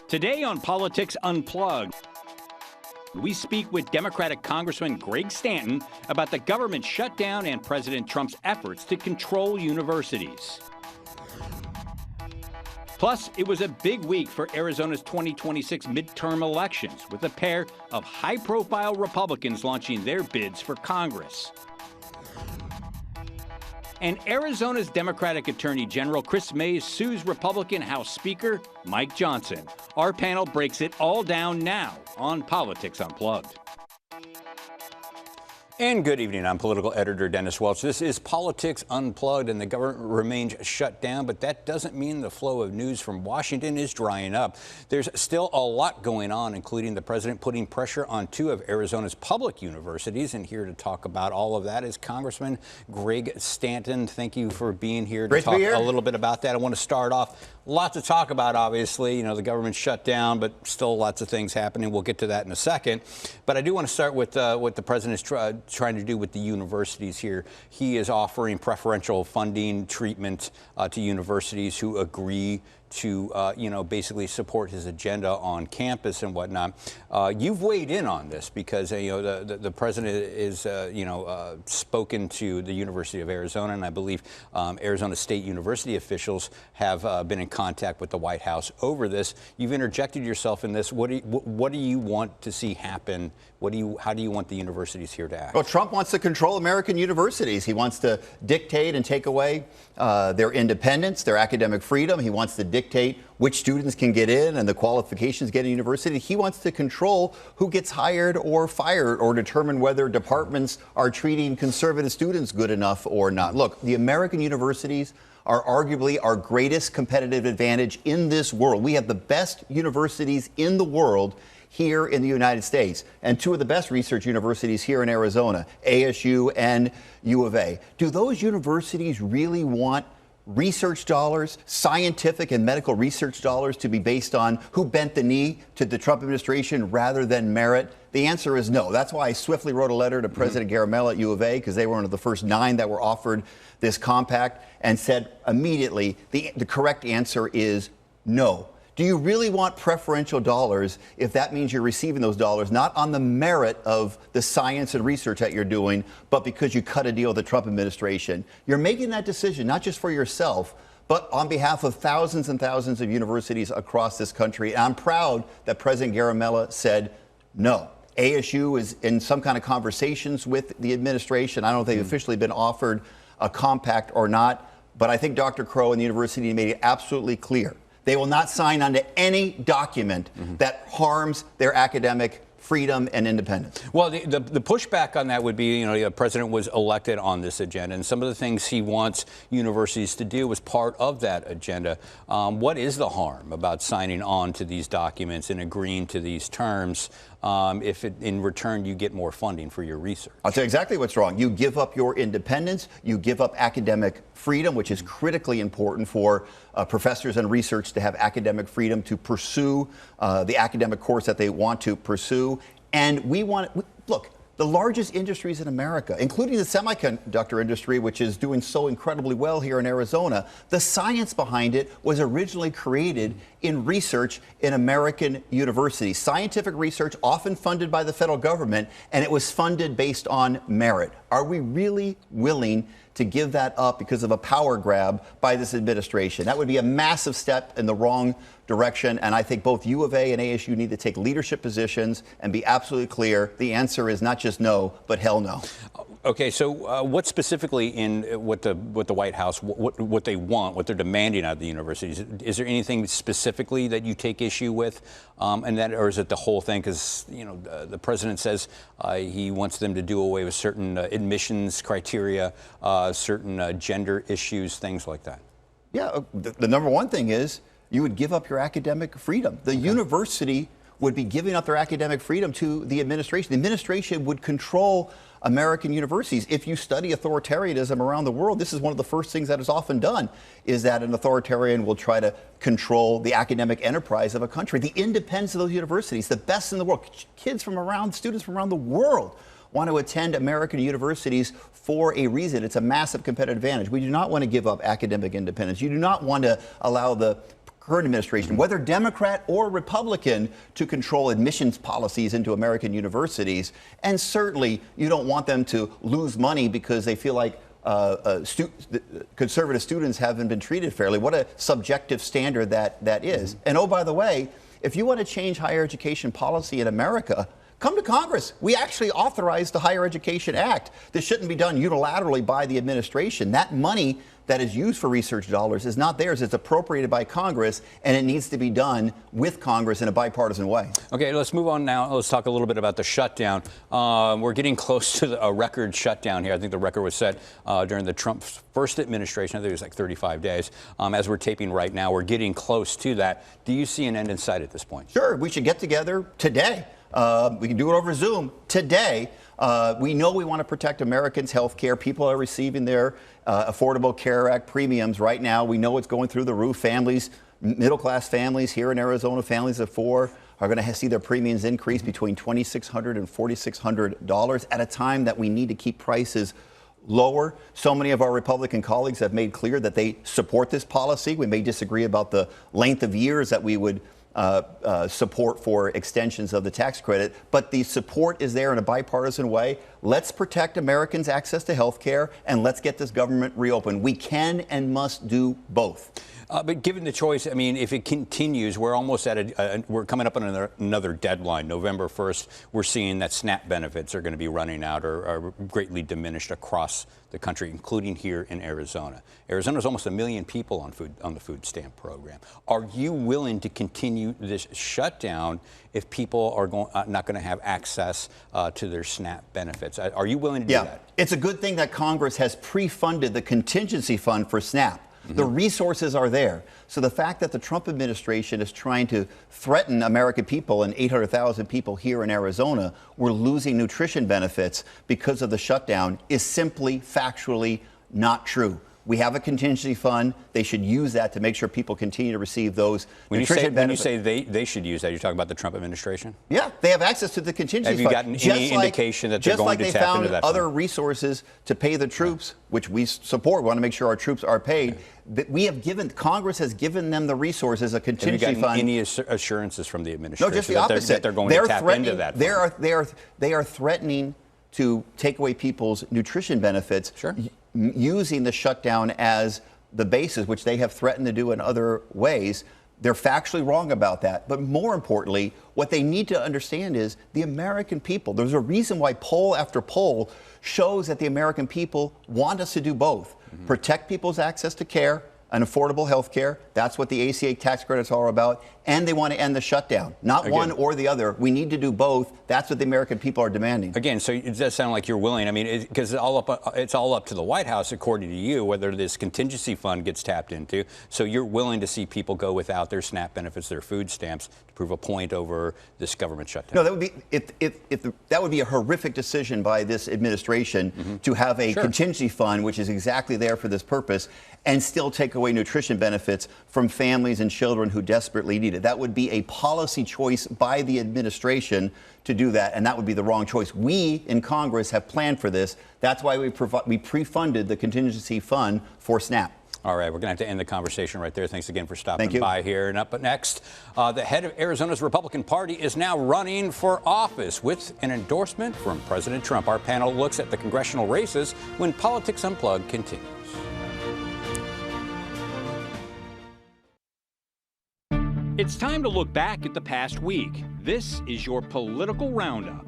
Today on Politics Unplugged, we speak with Democratic Congressman Greg Stanton about the government shutdown and President Trump's efforts to control universities. Plus, it was a big week for Arizona's 2026 midterm elections, with a pair of high-profile Republicans launching their bids for Congress. And Arizona's Democratic Attorney General Chris Mays sues Republican House Speaker Mike Johnson. Our panel breaks it all down now on Politics Unplugged. And good evening. I'm political editor Dennis Welch. This is Politics Unplugged, and the government remains shut down, but that doesn't mean the flow of news from Washington is drying up. There's still a lot going on, including the president putting pressure on two of Arizona's public universities. And here to talk about all of that is Congressman Greg Stanton. Thank you for being here to talk a little bit about that. I want to start off. Lots to talk about, obviously. You know, the government shut down, but still lots of things happening. We'll get to that in a second. But I do want to start with what the president is trying to do with the universities here. He is offering preferential funding treatment to universities who agree to, basically support his agenda on campus and whatnot. You've weighed in on this because, the president is, spoken to the University of Arizona, and I believe Arizona State University officials have been in contact with the White House over this. You've interjected yourself in this. What do you want to see happen? How do you want the universities here to act? Well, Trump wants to control American universities. He wants to dictate and take away their independence, their academic freedom. He wants to dictate which students can get in and the qualifications to get in university. He wants to control who gets hired or fired or determine whether departments are treating conservative students good enough or not. Look, the American universities are arguably our greatest competitive advantage in this world. We have the best universities in the world here in the United States, and two of the best research universities here in Arizona, ASU and U of A. Do those universities really want research dollars, scientific and medical research dollars, to be based on who bent the knee to the Trump administration rather than merit? The answer is no. That's why I swiftly wrote a letter to President Garamella at U of A, because they were one of the first 9 that were offered this compact, and said immediately the correct answer is no. Do you really want preferential dollars if that means you're receiving those dollars not on the merit of the science and research that you're doing, but because you cut a deal with the Trump administration? You're making that decision not just for yourself, but on behalf of thousands and thousands of universities across this country. And I'm proud that President Garamella said no. ASU is in some kind of conversations with the administration. I don't know if they've officially been offered a compact or not, but I think Dr. Crow and the university made it absolutely clear. They will not sign onto any document that harms their academic freedom and independence. Well, the pushback on that would be, the president was elected on this agenda, and some of the things he wants universities to do was part of that agenda. What is the harm about signing on to these documents and agreeing to these terms if in return you get more funding for your research? I'll tell you exactly what's wrong. You give up your independence, you give up academic freedom, which is critically important for professors and research to have academic freedom to pursue the academic course that they want to pursue. And look, the largest industries in America, including the semiconductor industry, which is doing so incredibly well here in Arizona, the science behind it was originally created in research in American universities. Scientific research often funded by the federal government, and it was funded based on merit. Are we really willing to give that up because of a power grab by this administration? That would be a massive step in the wrong direction, and I think both U of A and ASU need to take leadership positions and be absolutely clear. The answer is not just no, but hell no. Okay, so what specifically in what the White House, what they want, what they're demanding out of the universities? Is there anything specifically that you take issue with, or is it the whole thing? Because the president says he wants them to do away with certain admissions criteria, certain gender issues, things like that. Yeah, the number one thing is you would give up your academic freedom. The university would be giving up their academic freedom to the administration. The administration would control American universities. If you study authoritarianism around the world, this is one of the first things that is often done, is that an authoritarian will try to control the academic enterprise of a country. The independence of those universities, the best in the world, students from around the world want to attend American universities for a reason. It's a massive competitive advantage. We do not want to give up academic independence. You do not want to allow the current administration, whether Democrat or Republican, to control admissions policies into American universities. And certainly you don't want them to lose money because they feel like conservative students haven't been treated fairly. What a subjective standard that is. And oh, by the way, if you want to change higher education policy in America, come to Congress. We actually authorized the Higher Education Act. This shouldn't be done unilaterally by the administration. That money that is used for research dollars is not theirs. It's appropriated by Congress, and it needs to be done with Congress in a bipartisan way. Okay, let's move on now. Let's talk a little bit about the shutdown. We're getting close to a record shutdown here. I think the record was set during the Trump's first administration. I think it was like 35 days. As we're taping right now, we're getting close to that. Do you see an end in sight at this point? Sure. We should get together today. We can do it over Zoom today. We know we want to protect Americans' health care. People are receiving their Affordable Care Act premiums right now. We know it's going through the roof. Families, middle-class families here in Arizona, families of four, are going to see their premiums increase between $2,600 and $4,600 at a time that we need to keep prices lower. So many of our Republican colleagues have made clear that they support this policy. We may disagree about the length of years that we would support for extensions of the tax credit, but the support is there in a bipartisan way. Let's protect Americans' access to health care, and let's get this government reopened. We can and must do both. But given the choice, I mean, if it continues, we're almost at we're coming up on another deadline. November 1st, we're seeing that SNAP benefits are going to be running out or are greatly diminished across the country, including here in Arizona. Arizona's almost 1 million people on the food stamp program. Are you willing to continue this shutdown if people are not going to have access to their SNAP benefits? Are you willing to do that? It's a good thing that Congress has pre-funded the contingency fund for SNAP. The resources are there. So the fact that the Trump administration is trying to threaten American people and 800,000 people here in Arizona were losing nutrition benefits because of the shutdown is simply factually not true. We have a contingency fund. They should use that to make sure people continue to receive those nutrition benefits. When you say they should use that, you're talking about the Trump administration? Yeah, they have access to the contingency fund. Have you gotten any indication that they're going to tap into that? Just like they found other resources to pay the troops, which we support. We want to make sure our troops are paid. We have Congress has given them the resources, a contingency fund. Have you gotten any assurances from the administration? No, just the opposite. That they're going to tap into that fund? They are threatening to take away people's nutrition benefits. Sure. Using the shutdown as the basis, which they have threatened to do in other ways. They're factually wrong about that. But more importantly, what they need to understand is the American people. There's a reason why poll after poll shows that the American people want us to do both. Protect people's access to care and affordable health care. That's what the ACA tax credits are about. And they want to end the shutdown. Not one or the other. We need to do both. That's what the American people are demanding. Again, so it does sound like you're willing. I mean, because it's all up to the White House, according to you, whether this contingency fund gets tapped into. So you're willing to see people go without their SNAP benefits, their food stamps, to prove a point over this government shutdown. No, that would be that would be a horrific decision by this administration to have a contingency fund, which is exactly there for this purpose, and still take away nutrition benefits from families and children who desperately need it. That would be a policy choice by the administration to do that, and that would be the wrong choice. We in Congress have planned for this. That's why we pre-funded the contingency fund for SNAP. All right, we're going to have to end the conversation right there. Thanks again for stopping by here. And up next, the head of Arizona's Republican Party is now running for office with an endorsement from President Trump. Our panel looks at the congressional races when Politics Unplugged continues. It's time to look back at the past week. This is your political roundup.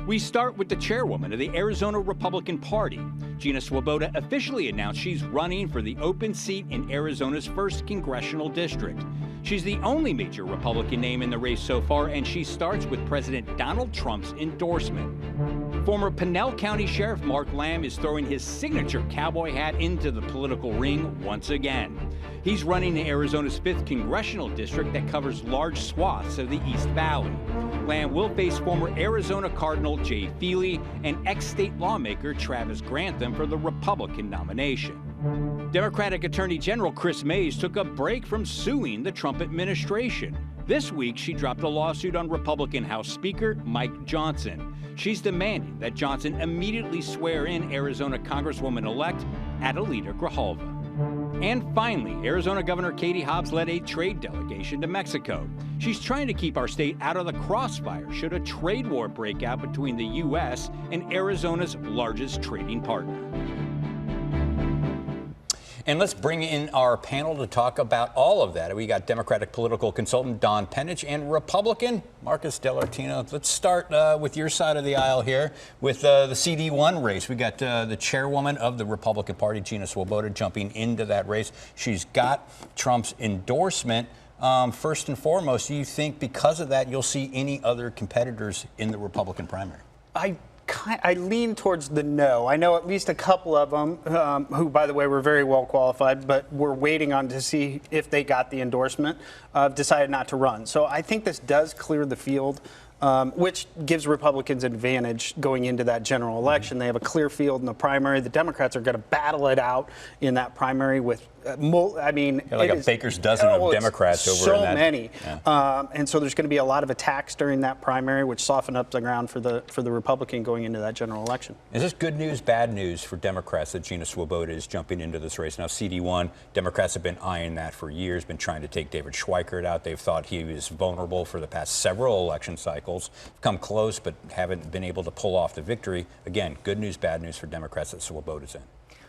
We start with the chairwoman of the Arizona Republican Party. Gina Swoboda officially announced she's running for the open seat in Arizona's 1st Congressional District. She's the only major Republican name in the race so far, and she starts with President Donald Trump's endorsement. Former Pinell County Sheriff Mark Lamb is throwing his signature cowboy hat into the political ring once again. He's running in Arizona's 5th Congressional District that covers large swaths of the East Valley. Lamb will face former Arizona Cardinal Jay Feely and ex-state lawmaker Travis Grantham for the Republican nomination. Democratic Attorney General Chris Mays took a break from suing the Trump administration. This week, she dropped a lawsuit on Republican House Speaker Mike Johnson. She's demanding that Johnson immediately swear in Arizona Congresswoman-elect Adelita Grijalva. And finally, Arizona Governor Katie Hobbs led a trade delegation to Mexico. She's trying to keep our state out of the crossfire should a trade war break out between the U.S. and Arizona's largest trading partner. And let's bring in our panel to talk about all of that. We got Democratic political consultant Don Penich and Republican Marcus Dell'Artino. Let's start with your side of the aisle here with the CD1 race. We got the chairwoman of the Republican Party, Gina Swoboda, jumping into that race. She's got Trump's endorsement. First and foremost, do you think because of that you'll see any other competitors in the Republican primary? I lean towards the no. I know at least a couple of them who, by the way, were very well qualified, but were waiting on to see if they got the endorsement, decided not to run. So I think this does clear the field, which gives Republicans advantage going into that general election. They have a clear field in the primary. The Democrats are going to battle it out in that primary with, I mean, like a baker's dozen of Democrats over so in that. many. Yeah. And so there's going to be a lot of attacks during that primary, which soften up the ground for the Republican going into that general election. Is this good news, bad news for Democrats that Gina Swoboda is jumping into this race? Now, CD1, Democrats have been eyeing that for years, been trying to take David Schweikert out. They've thought he was vulnerable for the past several election cycles, come close, but haven't been able to pull off the victory. Again, good news, bad news for Democrats that Swoboda's in.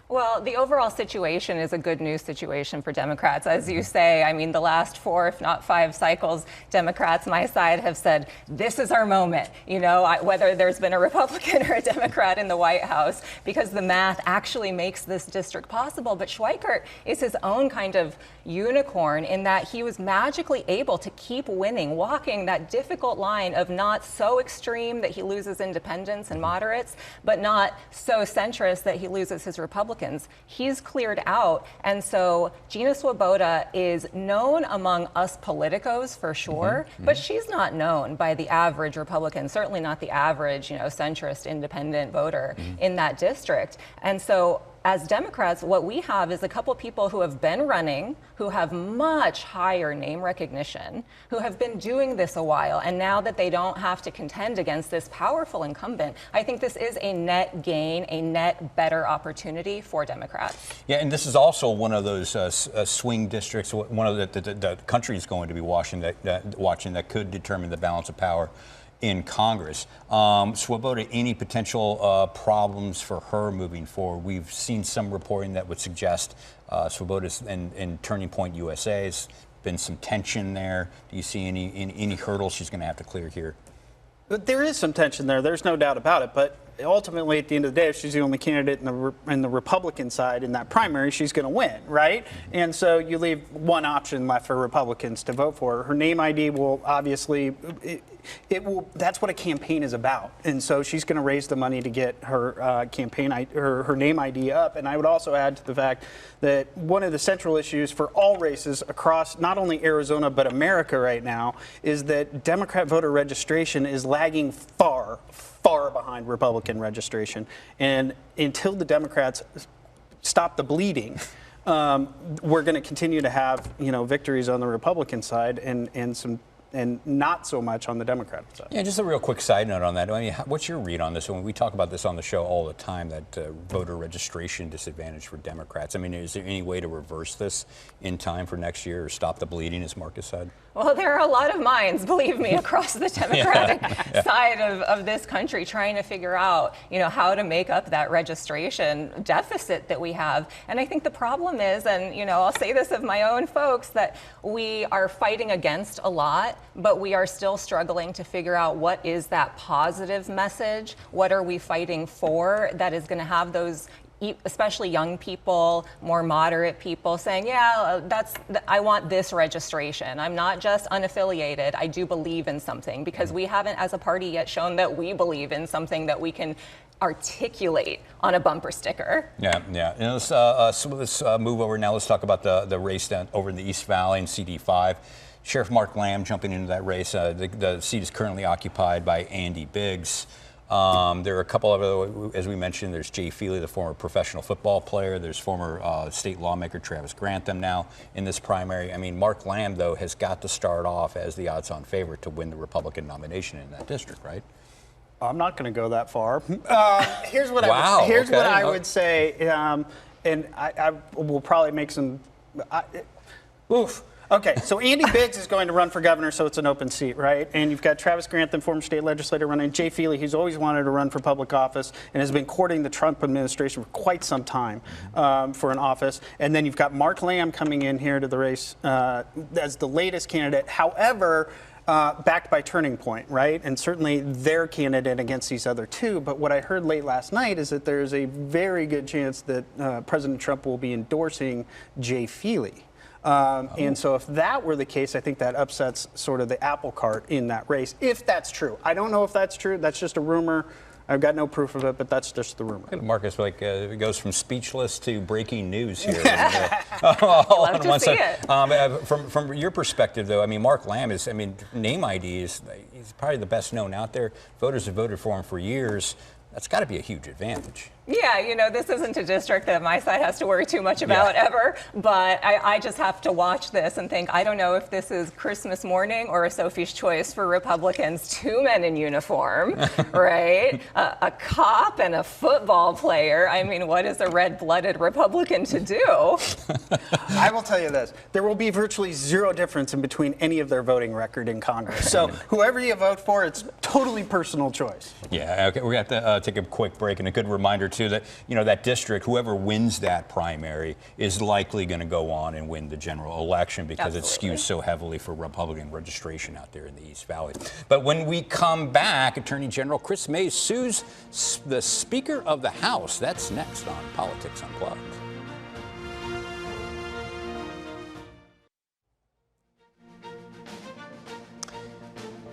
Well, the overall situation is a good news situation for Democrats. As you say, I mean, the last 4, if not 5 cycles, Democrats, my side, have said, this is our moment, you know, whether there's been a Republican or a Democrat in the White House, because the math actually makes this district possible. But Schweikert is his own kind of unicorn in that he was magically able to keep winning, walking that difficult line of not so extreme that he loses independents and moderates, but not so centrist that he loses his Republicans. He's cleared out. And so Gina Swoboda is known among us politicos for sure, but she's not known by the average Republican, certainly not the average, you know, centrist independent voter in that district. And so as Democrats, what we have is a couple people who have been running, who have much higher name recognition, who have been doing this a while, and now that they don't have to contend against this powerful incumbent, I think this is a net gain, a net better opportunity for Democrats. Yeah, and this is also one of those swing districts, one of the country is going to be watching that could determine the balance of power in Congress. Swoboda, any potential problems for her moving forward? We've seen some reporting that would suggest Swoboda's in Turning Point USA has been some tension there. Do you see any hurdles she's going to have to clear here? But there is some tension there. There's no doubt about it. But ultimately, at the end of the day, if she's the only candidate in the Republican side in that primary, she's going to win, right? And so you leave one option left for Republicans to vote for. Her name ID will obviously, it will. That's what a campaign is about. And so she's going to raise the money to get her her name ID up. And I would also add to the fact that one of the central issues for all races across not only Arizona but America right now is that Democrat voter registration is lagging far behind Republican registration. And until the Democrats stop the bleeding, we're going to continue to have, you know, victories on the Republican side and not so much on the Democratic side. Yeah, just a real quick side note on that. I mean, what's your read on this? When we talk about this on the show all the time, that voter registration disadvantage for Democrats. I mean, is there any way to reverse this in time for next year or stop the bleeding, as Marcus said? Well, there are a lot of minds, believe me, across the Democratic side of this country trying to figure out, you know, how to make up that registration deficit that we have. And I think the problem is, and, you know, I'll say this of my own folks, that we are fighting against a lot, but we are still struggling to figure out what is that positive message? What are we fighting for that is going to have those, especially young people, more moderate people saying, yeah, I want this registration. I'm not just unaffiliated. I do believe in something, because we haven't as a party yet shown that we believe in something that we can articulate on a bumper sticker. Yeah. And let's move over now. Let's talk about the race down over in the East Valley in CD5. Sheriff Mark Lamb jumping into that race. The seat is currently occupied by Andy Biggs. There are a couple of other, as we mentioned, there's Jay Feely, the former professional football player. There's former state lawmaker Travis Grantham now in this primary. I mean, Mark Lamb, though, has got to start off as the odds-on favorite to win the Republican nomination in that district, right? I'm not going to go that far. Here's what Wow, I would say. and I will probably make some. Oof. Okay, so Andy Biggs is going to run for governor, so it's an open seat, right? And you've got Travis Grantham, former state legislator, running. Jay Feely, who's always wanted to run for public office and has been courting the Trump administration for quite some time for an office. And then you've got Mark Lamb coming in here to the race as the latest candidate. However, backed by Turning Point, right? And certainly their candidate against these other two. But what I heard late last night is that there's a very good chance that President Trump will be endorsing Jay Feely. And so if that were the case, I think that upsets sort of the apple cart in that race, if that's true. I don't know if that's true. That's just a rumor. I've got no proof of it, but that's just the rumor. Marcus, it goes from speechless to breaking news here. Love to see it. From your perspective, though, I mean, Mark Lamb is, name ID he's probably the best known out there. Voters have voted for him for years. That's got to be a huge advantage. Yeah, this isn't a district that my side has to worry too much about ever, but I just have to watch this and think, I don't know if this is Christmas morning or a Sophie's Choice for Republicans. Two men in uniform, right? A cop and a football player. I mean, what is a red-blooded Republican to do? I will tell you this. There will be virtually zero difference in between any of their voting record in Congress. So whoever you vote for, it's totally personal choice. Yeah, okay, we're going to have to take a quick break, and a good reminder, too, that that district, whoever wins that primary is likely going to go on and win the general election because it skews so heavily for Republican registration out there in the East Valley. But when we come back, Attorney General Chris Mays sues the Speaker of the House. That's next on Politics Unplugged.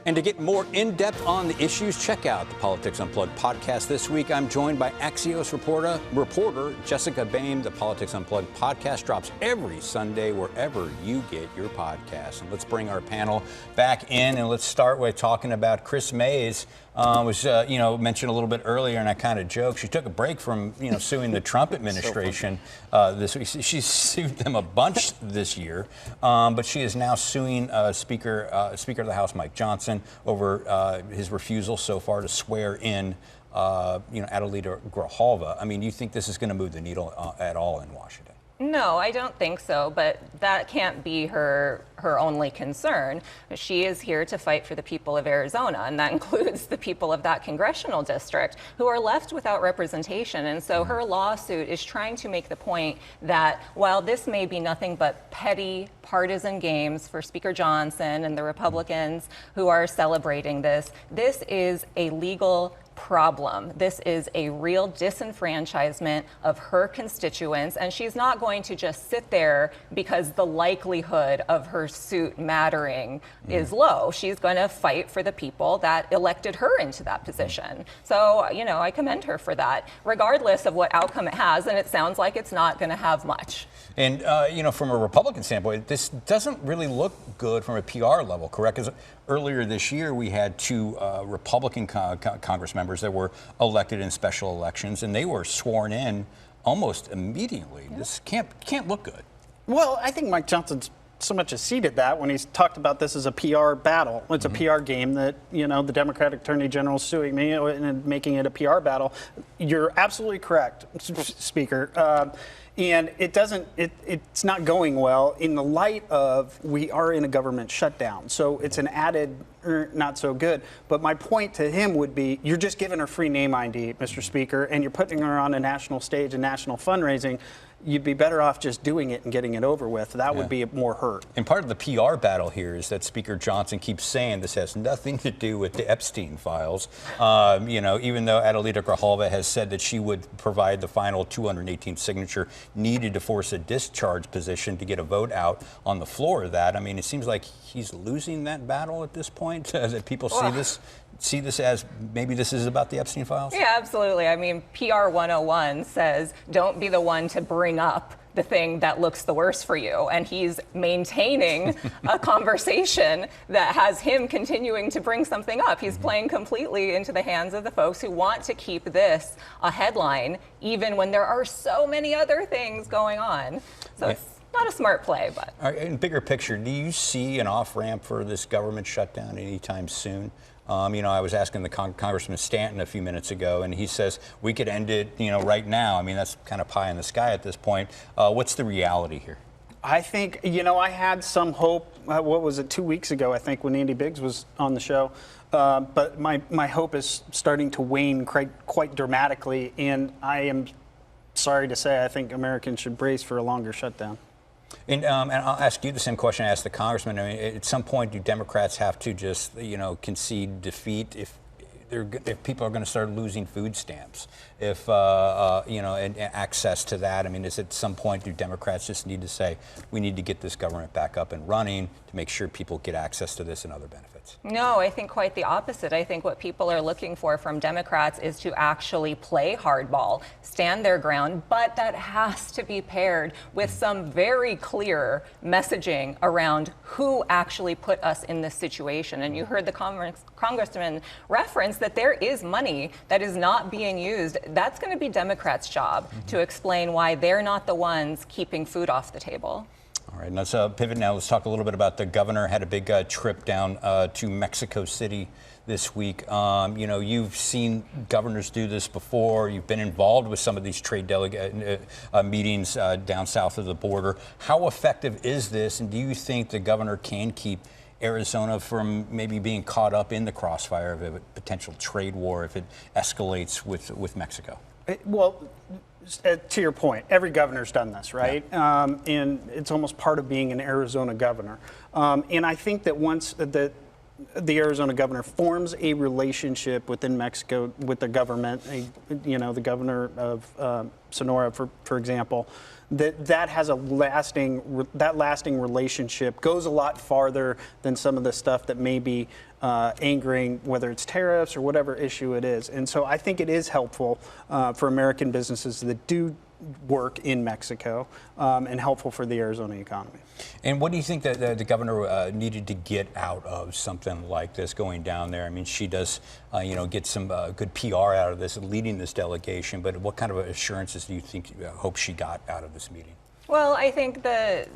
And to get more in-depth on the issues, check out the Politics Unplugged podcast this week. I'm joined by Axios reporter Jessica Boehm. The Politics Unplugged podcast drops every Sunday wherever you get your podcasts. And let's bring our panel back in, and let's start with talking about Chris Mays. Was mentioned a little bit earlier, and I kind of joked. She took a break from suing the Trump administration this week. She sued them a bunch this year, but she is now suing Speaker of the House Mike Johnson over his refusal so far to swear in Adelita Grijalva. I mean, do you think this is going to move the needle at all in Washington? No, I don't think so, but that can't be her only concern. She is here to fight for the people of Arizona, and that includes the people of that congressional district who are left without representation. And so her lawsuit is trying to make the point that while this may be nothing but petty partisan games for Speaker Johnson and the Republicans who are celebrating this, this is a legal problem. This is a real disenfranchisement of her constituents, and she's not going to just sit there because the likelihood of her suit mattering is low. She's going to fight for the people that elected her into that position. So, I commend her for that, regardless of what outcome it has, and it sounds like it's not going to have much. And, from a Republican standpoint, this doesn't really look good from a PR level, correct? Because earlier this year, we had two Republican Congress members that were elected in special elections, and they were sworn in almost immediately. Yeah. This can't look good. Well, I think Mike Johnson's so much acceded that when he's talked about this as a PR battle. It's a PR game that, the Democratic Attorney General is suing me and making it a PR battle. You're absolutely correct, Speaker. And it's not going well in the light of we are in a government shutdown. So it's an added not so good. But my point to him would be, you're just giving her free name ID, Mr. Speaker, and you're putting her on a national stage and national fundraising. You'd be better off just doing it and getting it over with. That would be more hurt. And part of the PR battle here is that Speaker Johnson keeps saying this has nothing to do with the Epstein files. Even though Adelita Grijalva has said that she would provide the final 218 signature needed to force a discharge position to get a vote out on the floor of that. I mean, it seems like he's losing that battle at this point. That people see this as maybe this is about the Epstein files? Yeah, absolutely. I mean, PR 101 says don't be the one to bring up the thing that looks the worst for you. And he's maintaining a conversation that has him continuing to bring something up. He's playing completely into the hands of the folks who want to keep this a headline, even when there are so many other things going on. So not a smart play, but. All right, in bigger picture, do you see an off-ramp for this government shutdown anytime soon? I was asking the Congressman Stanton a few minutes ago, and he says we could end it, right now. I mean, that's kind of pie in the sky at this point. What's the reality here? I think, I had some hope, what was it, 2 weeks ago, I think, when Andy Biggs was on the show. But my hope is starting to wane quite dramatically, and I am sorry to say I think Americans should brace for a longer shutdown. And I'll ask you the same question I asked the congressman. I mean, at some point, do Democrats have to just, concede defeat if people are going to start losing food stamps, and access to that? I mean, is at some point do Democrats just need to say we need to get this government back up and running to make sure people get access to this and other benefits? No, I think quite the opposite. I think what people are looking for from Democrats is to actually play hardball, stand their ground, but that has to be paired with some very clear messaging around who actually put us in this situation. And you heard the congressman reference that there is money that is not being used. That's going to be Democrats' job to explain why they're not the ones keeping food off the table. All right, let's pivot now. Let's talk a little bit about the governor. Had a big trip down to Mexico City this week. You've seen governors do this before. You've been involved with some of these trade meetings down south of the border. How effective is this, and do you think the governor can keep Arizona from maybe being caught up in the crossfire of a potential trade war if it escalates with Mexico? Well, to your point, every governor's done this, right? Yeah. And it's almost part of being an Arizona governor. And I think that once the Arizona governor forms a relationship within Mexico with the government, the governor of Sonora, for example, that has a lasting relationship, goes a lot farther than some of the stuff that may be angering, whether it's tariffs or whatever issue it is. And so I think it is helpful for American businesses that do work in Mexico and helpful for the Arizona economy. And what do you think that the governor needed to get out of something like this going down there? I mean, she does, get some good PR out of this, leading this delegation, but what kind of assurances do you think, hope she got out of this meeting? Well, I think the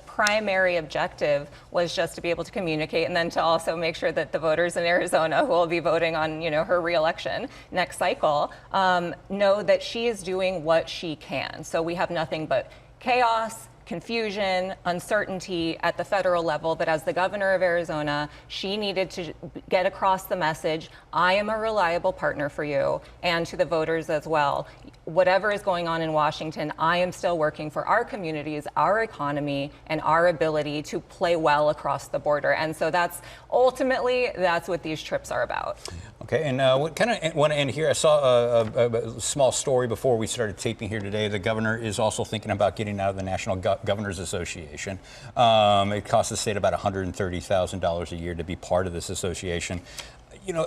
primary objective was just to be able to communicate and then to also make sure that the voters in Arizona who will be voting on, her reelection next cycle know that she is doing what she can. So we have nothing but chaos, confusion, uncertainty at the federal level, but as the governor of Arizona, she needed to get across the message, I am a reliable partner for you, and to the voters as well. Whatever is going on in Washington, I am still working for our communities, our economy, and our ability to play well across the border. And so that's what these trips are about. Okay, and what kind of want to end here? I saw a small story before we started taping here today. The governor is also thinking about getting out of the National Governors Association. It costs the state about $130,000 a year to be part of this association.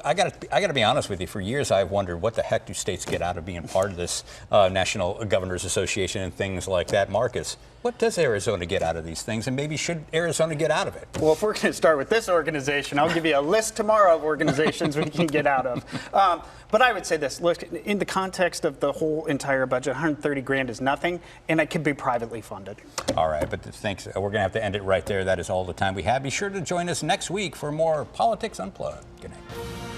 I got to be honest with you. For years, I've wondered what the heck do states get out of being part of this National Governors Association and things like that. Marcus, what does Arizona get out of these things, and maybe should Arizona get out of it? Well, if we're going to start with this organization, I'll give you a list tomorrow of organizations we can get out of. But I would say this: look, in the context of the whole entire budget, $130,000 is nothing, and it can be privately funded. All right, but thanks. We're going to have to end it right there. That is all the time we have. Be sure to join us next week for more Politics Unplugged. Good night.